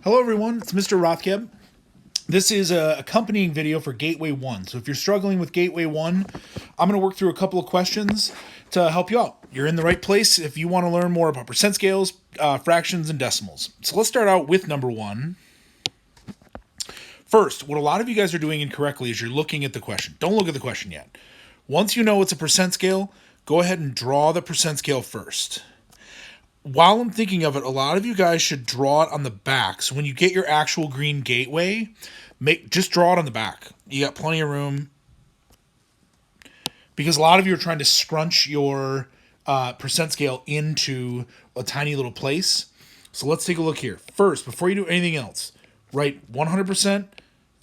Hello everyone, it's Mr. Rothkeb. This is a accompanying video for Gateway 1. So if you're struggling with Gateway 1, I'm going to work through a couple of questions to help you out. You're in the right place if you want to learn more about percent scales, fractions, and decimals. So let's start out with number 1. First, what a lot of you guys are doing incorrectly is you're looking at the question. Don't look at the question yet. Once you know it's a percent scale, go ahead and draw the percent scale first. While I'm thinking of it, a lot of you guys should draw it on the back. So when you get your actual green gateway, just draw it on the back. You got plenty of room. Because a lot of you are trying to scrunch your percent scale into a tiny little place. So let's take a look here. First, before you do anything else, write 100%,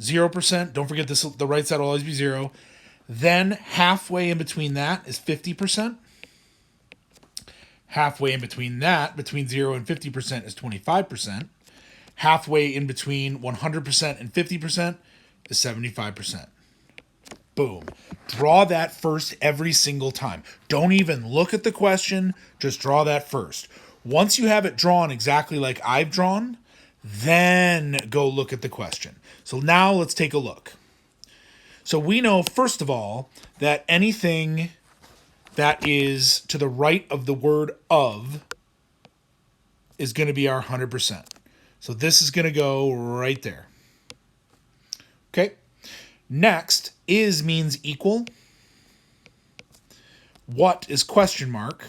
0%. Don't forget this. The right side will always be 0. Then halfway in between that is 50%. Halfway in between that, between 0 and 50%, is 25%. Halfway in between 100% and 50% is 75%. Boom. Draw that first every single time. Don't even look at the question. Just draw that first. Once you have it drawn exactly like I've drawn, then go look at the question. So now let's take a look. So we know, first of all, that anything that is to the right of the word of is going to be our 100%. So this is going to go right there. Okay. Next, is means equal. What is question mark?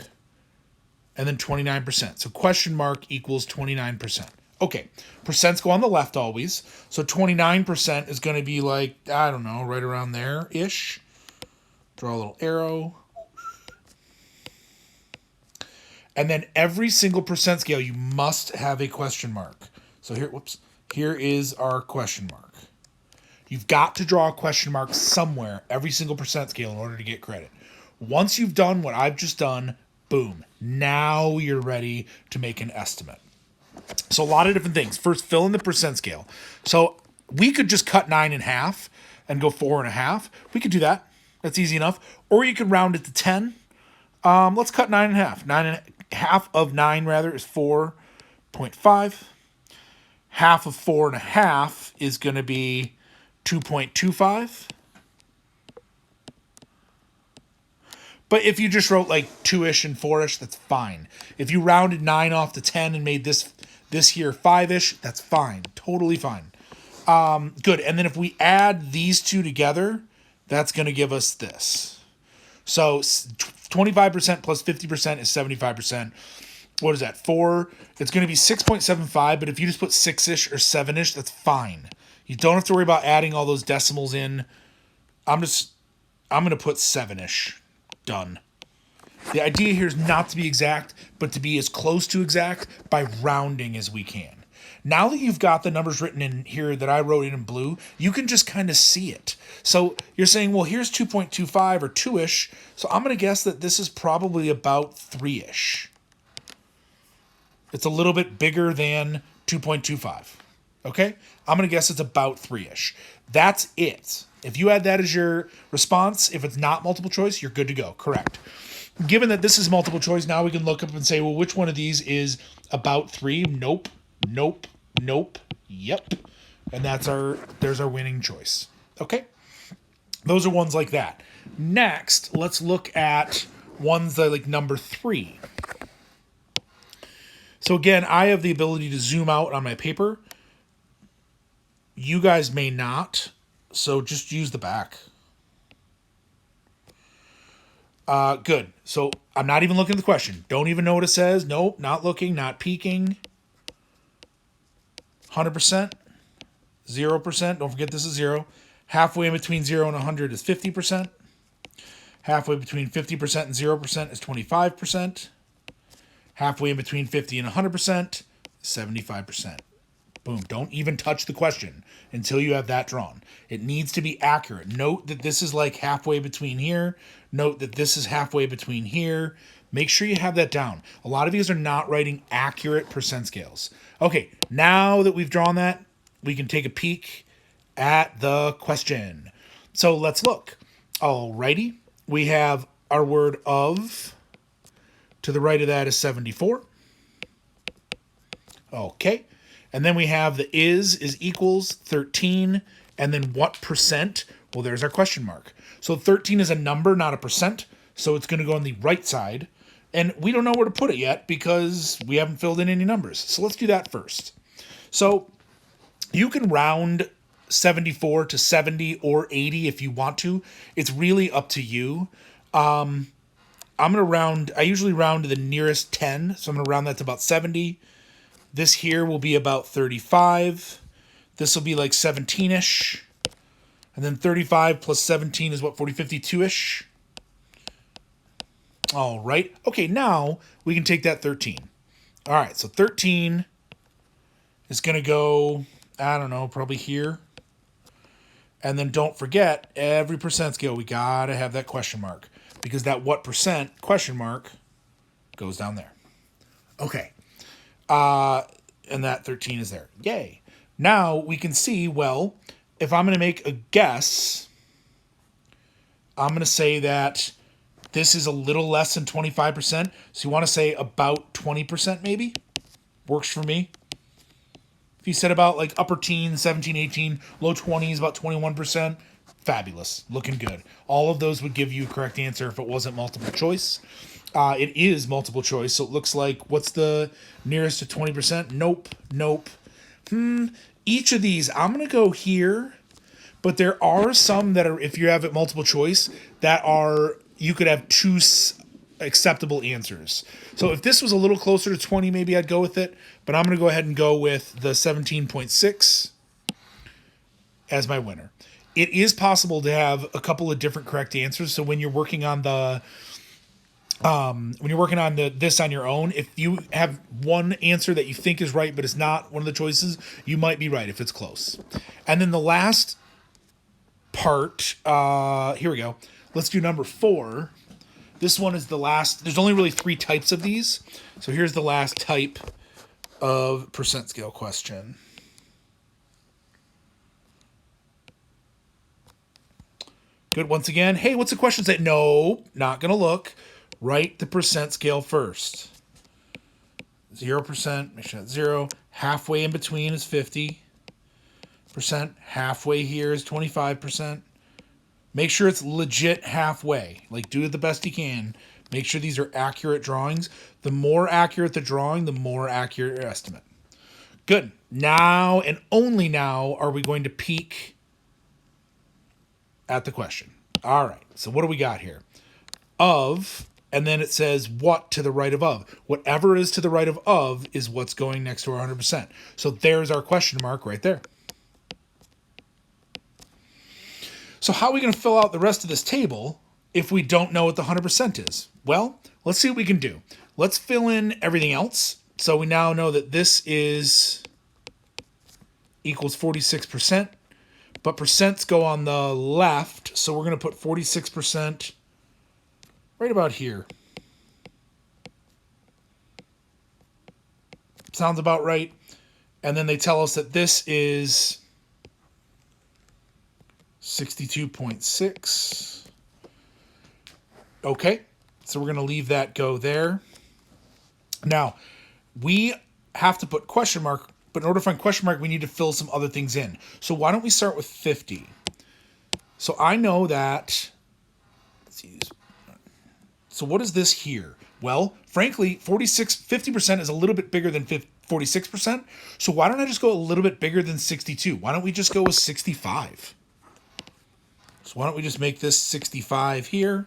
And then 29%. So question mark equals 29%. Okay. Percents go on the left always. So 29% is going to be like, I don't know, right around there-ish. Draw a little arrow. And then every single percent scale, you must have a question mark. So here is our question mark. You've got to draw a question mark somewhere, every single percent scale, in order to get credit. Once you've done what I've just done, boom, now you're ready to make an estimate. So a lot of different things. First, fill in the percent scale. So we could just cut 9 in half and go 4 1/2. We could do that. That's easy enough. Or you could round it to 10. Let's cut 9 in half. 9.5 of 9 is 4.5. Half of 4 1/2 is going to be 2.25. But if you just wrote like 2-ish and 4-ish, that's fine. If you rounded 9 off to 10 and made this here 5-ish, that's fine. Totally fine. Good. And then if we add these two together, that's going to give us this. So 25% plus 50% is 75%. What is that? 4. It's going to be 6.75, but if you just put 6-ish or 7-ish, that's fine. You don't have to worry about adding all those decimals in. I'm going to put 7-ish. Done. The idea here is not to be exact, but to be as close to exact by rounding as we can. Now that you've got the numbers written in here that I wrote in blue, you can just kind of see it. So you're saying, well, here's 2.25 or 2-ish. So I'm going to guess that this is probably about 3-ish. It's a little bit bigger than 2.25. Okay? I'm going to guess it's about 3-ish. That's it. If you add that as your response, if it's not multiple choice, you're good to go. Correct. Given that this is multiple choice, now we can look up and say, well, which one of these is about 3? Nope. Nope. Nope. Yep. And there's our winning choice. Okay? Those are ones like that. Next, let's look at ones that like number 3. So again, I have the ability to zoom out on my paper. You guys may not, so just use the back. Good. So I'm not even looking at the question. Don't even know what it says. Nope, not looking, not peeking. 100%, 0%. Don't forget this is 0. Halfway in between 0 and 100 is 50%. Halfway between 50% and 0% is 25%. Halfway in between 50 and 100% is 75%. Boom. Don't even touch the question until you have that drawn. It needs to be accurate. Note that this is like halfway between here. Note that this is halfway between here. Make sure you have that down. A lot of you are not writing accurate percent scales. Okay, now that we've drawn that, we can take a peek at the question. So let's look. Alrighty. We have our word of. To the right of that is 74. Okay. And then we have the is equals 13. And then what percent? Well, there's our question mark. So 13 is a number, not a percent. So it's going to go on the right side. And we don't know where to put it yet because we haven't filled in any numbers. So let's do that first. So you can round 74 to 70 or 80 if you want to. It's really up to you. I'm going to round, I usually round to the nearest 10. So I'm going to round that to about 70. This here will be about 35. This will be like 17-ish. And then 35 plus 17 is what, 40, 52-ish? All right. Okay, now we can take that 13. All right, so 13 is going to go, I don't know, probably here. And then don't forget, every percent scale, we got to have that question mark. Because that what percent question mark goes down there. Okay. And that 13 is there. Yay. Now we can see, well, if I'm going to make a guess, I'm going to say that this is a little less than 25%. So you want to say about 20% maybe? Works for me. If you said about like upper teens, 17, 18, low 20s, about 21%, fabulous. Looking good. All of those would give you a correct answer if it wasn't multiple choice. It is multiple choice, so it looks like, what's the nearest to 20%? Nope. Each of these, I'm going to go here, but there are some that are, if you have it multiple choice, that are, you could have two acceptable answers. So if this was a little closer to 20, maybe I'd go with it, but I'm going to go ahead and go with the 17.6 as my winner. It is possible to have a couple of different correct answers, so when you're working on the this on your own, if you have one answer that you think is right but it's not one of the choices, you might be right if it's close. And then the last part, here we go. Let's do number 4. This one is the last. There's only really 3 types of these. So here's the last type of percent scale question. Good. Once again, hey, what's the question say? No, not going to look. Write the percent scale first. 0%, make sure that's 0. Halfway in between is 50%. Halfway here is 25%. Make sure it's legit halfway. Like, do it the best you can. Make sure these are accurate drawings. The more accurate the drawing, the more accurate your estimate. Good. Now, and only now, are we going to peek at the question. All right. So what do we got here? Of, and then it says what to the right of. Whatever is to the right of is what's going next to our 100%. So there's our question mark right there. So how are we going to fill out the rest of this table if we don't know what the 100% is? Well, let's see what we can do. Let's fill in everything else. So we now know that this is equals 46%, but percents go on the left. So we're going to put 46% right about here. Sounds about right. And then they tell us that this is 62.6. Okay, so we're going to leave that go there. Now, we have to put question mark, but in order to find question mark, we need to fill some other things in. So why don't we start with 50? So I know that, let's see, so what is this here? Well, frankly, 50% is a little bit bigger than 46%. So why don't I just go a little bit bigger than 62? Why don't we just go with 65? So why don't we just make this 65 here?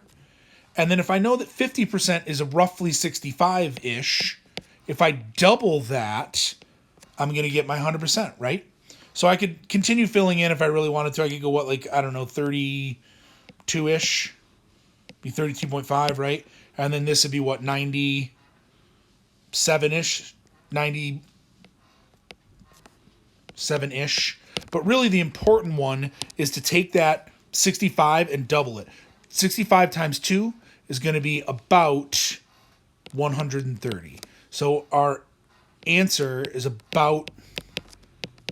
And then if I know that 50% is roughly 65-ish, if I double that, I'm going to get my 100%, right? So I could continue filling in if I really wanted to. I could go, what, like, I don't know, 32-ish? Be 32.5, right? And then this would be, what, 97-ish? 97-ish? But really the important one is to take that 65 and double it. 65 times 2 is going to be about 130. So our answer is about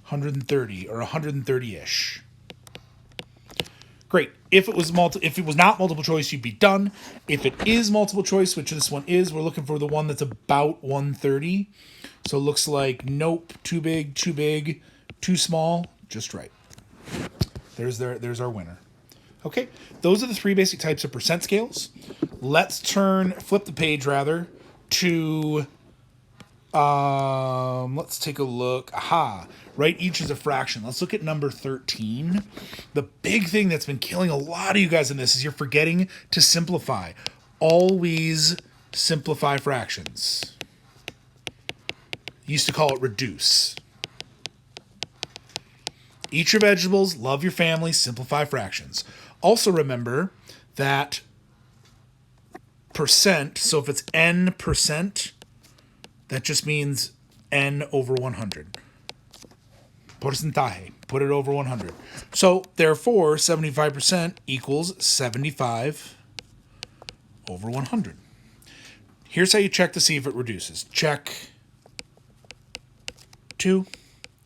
130 or 130-ish. Great. If it was not multiple choice, you'd be done. If it is multiple choice, which this one is, we're looking for the one that's about 130. So it looks like nope, too big, too small, just right. There's our winner. Okay, those are the three basic types of percent scales. Let's flip the page rather, to, let's take a look. Aha, right, each is a fraction. Let's look at number 13. The big thing that's been killing a lot of you guys in this is you're forgetting to simplify. Always simplify fractions. Used to call it reduce. Eat your vegetables, love your family, simplify fractions. Also remember that percent, so if it's n percent, that just means n over 100. Porcentaje, put it over 100. So therefore, 75% equals 75 over 100. Here's how you check to see if it reduces. Check 2,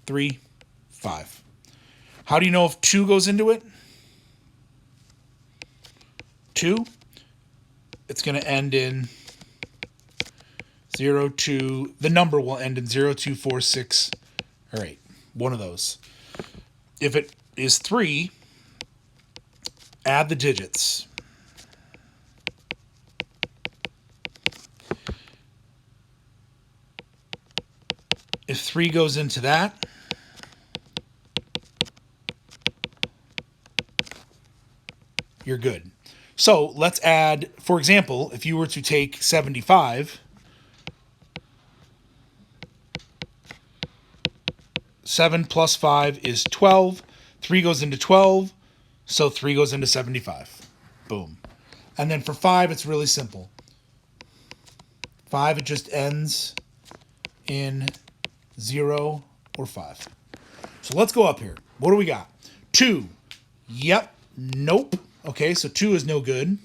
3, 5. How do you know if 2 goes into it? 2, it's going to end in 0, 2. The number will end in 0, 2, 4, 6, or 8. One of those. If it is 3, add the digits. If 3 goes into that, you're good. So let's add, for example, if you were to take 75, 7 plus 5 is 12. 3 goes into 12, so 3 goes into 75. Boom. And then for 5, it's really simple. 5, it just ends in 0 or 5. So let's go up here. What do we got? 2. Yep. Nope. Okay, so 2 is no good.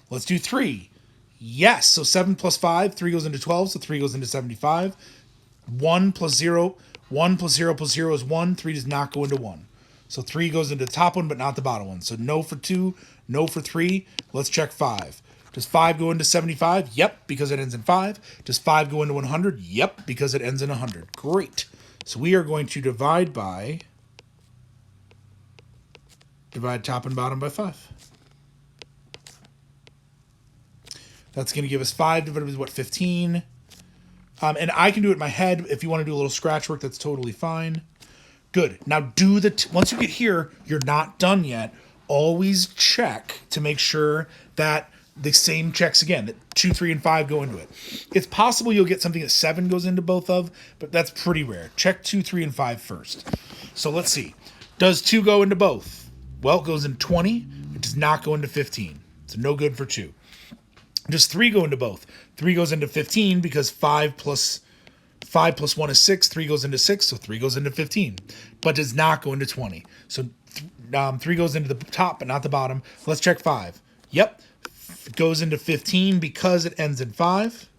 Let's do 3. Yes, so 7 plus 5, 3 goes into 12, so 3 goes into 75. 1 plus 0, 1 plus 0 plus 0 is 1. 3 does not go into 1. So 3 goes into the top one, but not the bottom one. So no for 2, no for 3. Let's check 5. Does 5 go into 75? Yep, because it ends in 5. Does 5 go into 100? Yep, because it ends in 100. Great. So we are going to divide top and bottom by 5. That's going to give us 5 divided by, 15? And I can do it in my head. If you want to do a little scratch work, that's totally fine. Good. Now once you get here, you're not done yet. Always check to make sure that the same checks again, that 2, 3, and 5 go into it. It's possible you'll get something that 7 goes into both of, but that's pretty rare. Check 2, 3, and 5 first. So let's see. Does 2 go into both? Well, it goes into 20. It does not go into 15. So no good for 2. Does 3 go into both? 3 goes into 15 because 5 plus 1 is 6. 3 goes into 6, so 3 goes into 15. But does not go into 20. So 3 goes into the top, but not the bottom. Let's check 5. Yep. It goes into 15 because it ends in 5.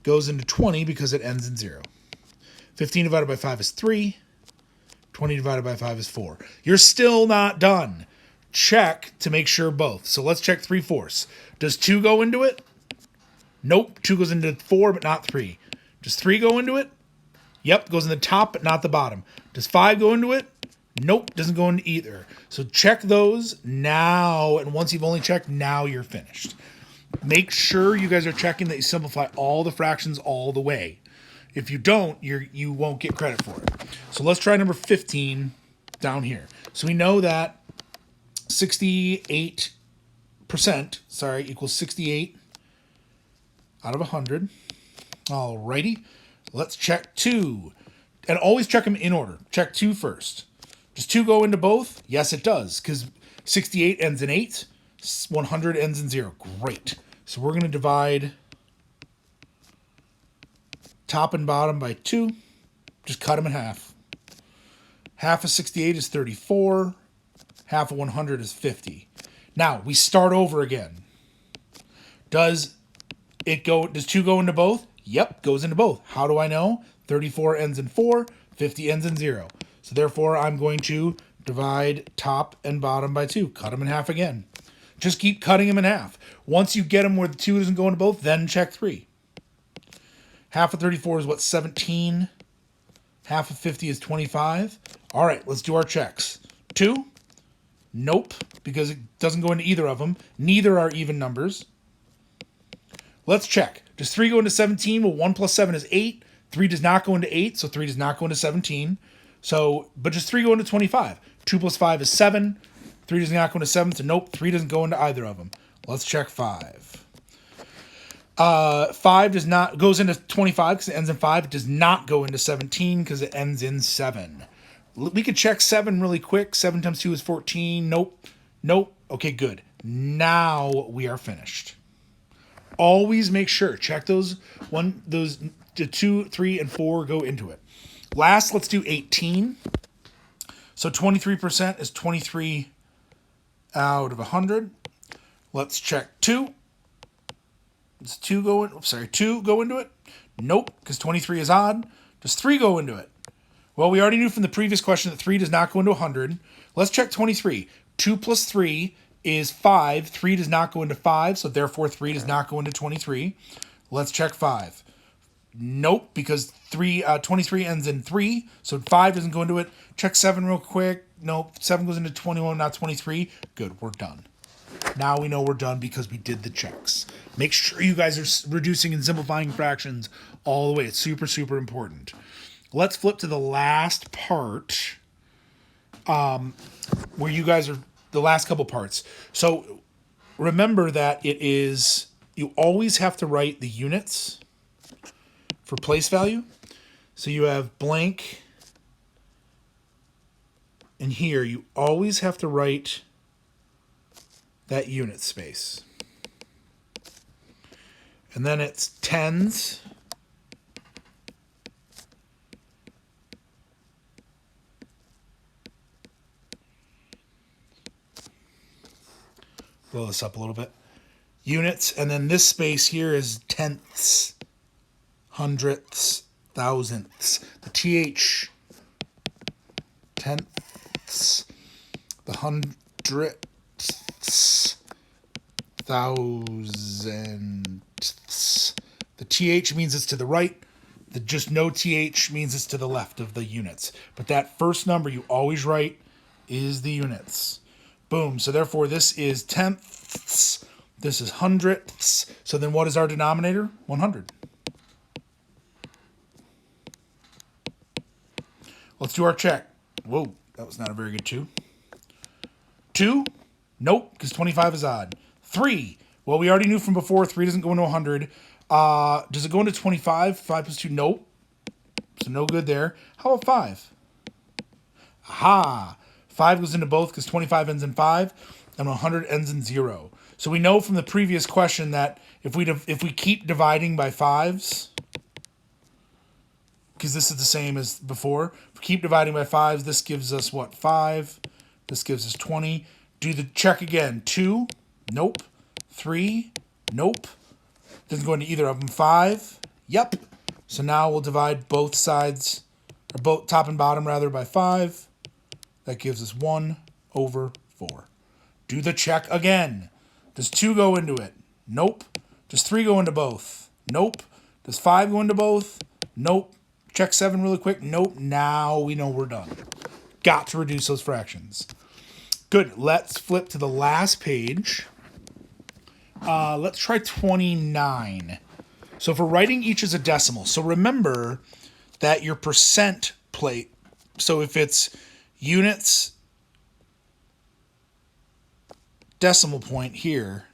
Goes into 20 because it ends in 0. 15 divided by 5 is 3. 20 divided by 5 is 4. You're still not done. Check to make sure both. So let's check 3/4. Does 2 go into it? Nope. 2 goes into 4, but not 3. Does 3 go into it? Yep, goes in the top, but not the bottom. Does 5 go into it? Nope, doesn't go into either. So check those now, and once you've only checked, now you're finished. Make sure you guys are checking that you simplify all the fractions all the way. If you don't, you won't get credit for it. So let's try number 15 down here. So we know that 68% equals 68 out of 100. Alrighty. Let's check 2. And always check them in order. Check 2 first. Does 2 go into both? Yes, it does, because 68 ends in 8. 100 ends in 0. Great. So we're going to divide top and bottom by 2. Just cut them in half. Half of 68 is 34. Half of 100 is 50. Now, we start over again. Does 2 go into both? Yep, goes into both. How do I know? 34 ends in 4. 50 ends in 0. So therefore, I'm going to divide top and bottom by 2. Cut them in half again. Just keep cutting them in half. Once you get them where the 2 doesn't go into both, then check 3. Half of 34 is what, 17? Half of 50 is 25. All right, let's do our checks. 2? Nope, because it doesn't go into either of them. Neither are even numbers. Let's check. Does 3 go into 17? Well, 1 plus 7 is 8. 3 does not go into 8, so 3 does not go into 17. So, but does 3 go into 25? 2 plus 5 is 7. 3 does not go into 7, so nope, 3 doesn't go into either of them. Let's check 5. 5 does not, goes into 25 because it ends in 5. It does not go into 17 because it ends in 7. We could check 7 really quick. 7 times 2 is 14. Nope. Nope. Okay, good. Now we are finished. Always make sure. Check those 2, 3, and 4 go into it. Last, let's do 18. So 23% is 23 out of 100. Let's check 2. Does 2 go in? Sorry, 2 go into it? Nope, because 23 is odd. Does 3 go into it? Well, we already knew from the previous question that 3 does not go into 100. Let's check 23. 2 plus 3 is 5. 3 does not go into 5, so therefore 3 does not go into 23. Let's check 5. Nope, because 23 ends in 3, so 5 doesn't go into it. Check 7 real quick. Nope, 7 goes into 21, not 23. Good, we're done. Now we know we're done because we did the checks. Make sure you guys are reducing and simplifying fractions all the way. It's super, super important. Let's flip to the last part where you guys are, the last couple parts. So remember that it is, you always have to write the units for place value. So you have blank, and here you always have to write that unit space. And then it's tens. Blow this up a little bit. Units, and then this space here is tenths, hundredths, thousandths. The TH, tenths, the hundredths, thousandths. The TH means it's to the right. The just no TH means it's to the left of the units. But that first number you always write is the units. Boom. So therefore this is tenths. This is hundredths. So then what is our denominator? 100. Let's do our check. Whoa, that was not a very good 2. 2? Nope, because 25 is odd. 3. Well, we already knew from before 3 doesn't go into 100. Does it go into 25? 5 plus 2? Nope. So no good there. How about 5? Aha! 5 goes into both because 25 ends in 5 and 100 ends in 0. So we know from the previous question that if we keep dividing by 5s, because this is the same as before, if we keep dividing by 5s, this gives us what? 5. This gives us 20. Do the check again. 2? Nope. 3? Nope. Doesn't go into either of them. 5? Yep. So now we'll divide both sides, or both top and bottom rather, by 5. That gives us 1 over 4. Do the check again. Does 2 go into it? Nope. Does 3 go into both? Nope. Does 5 go into both? Nope. Check 7 really quick. Nope. Now we know we're done. Got to reduce those fractions. Good. Let's flip to the last page. Let's try 29. So for writing each as a decimal, so remember that your percent plate, so if it's units, decimal point here,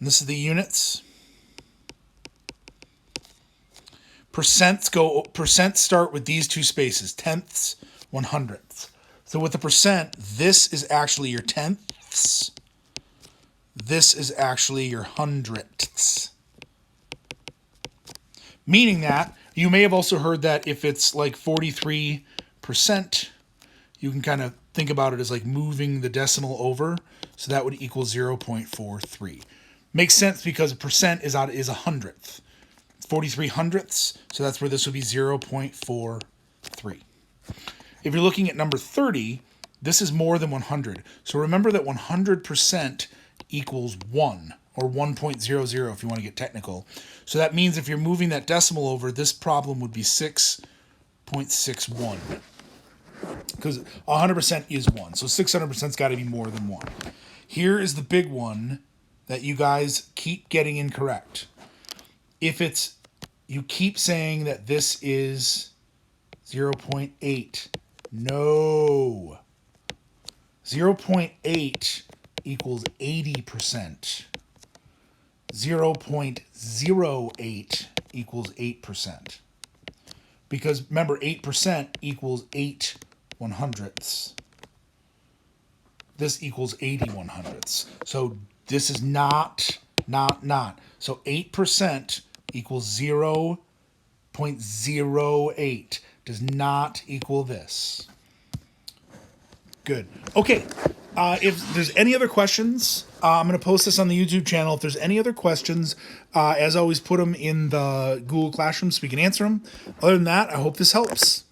and this is the units, percents start with these two spaces, tenths, 100ths. So with the percent, this is actually your tenths. This is actually your hundredths. Meaning that you may have also heard that if it's like 43%, you can kind of think about it as like moving the decimal over. So that would equal 0.43. Makes sense because a percent is a hundredth. 43 hundredths, so that's where this would be 0.43. If you're looking at number 30, this is more than 100. So remember that 100% equals 1 or 1.00 if you want to get technical. So that means if you're moving that decimal over, this problem would be 6.61. Because 100% is 1. So 600%'s got to be more than 1. Here is the big one that you guys keep getting incorrect. If it's, you keep saying that this is 0.8. No. 0.8 equals 80%. 0.08 equals 8%. Because remember, 8% equals 8 100ths. This equals 80 100ths. So this is not. So 8% equals 0.08. Does not equal this. Good. Okay. If there's any other questions, I'm going to post this on the YouTube channel. If there's any other questions, as always, put them in the Google Classroom so we can answer them. Other than that, I hope this helps.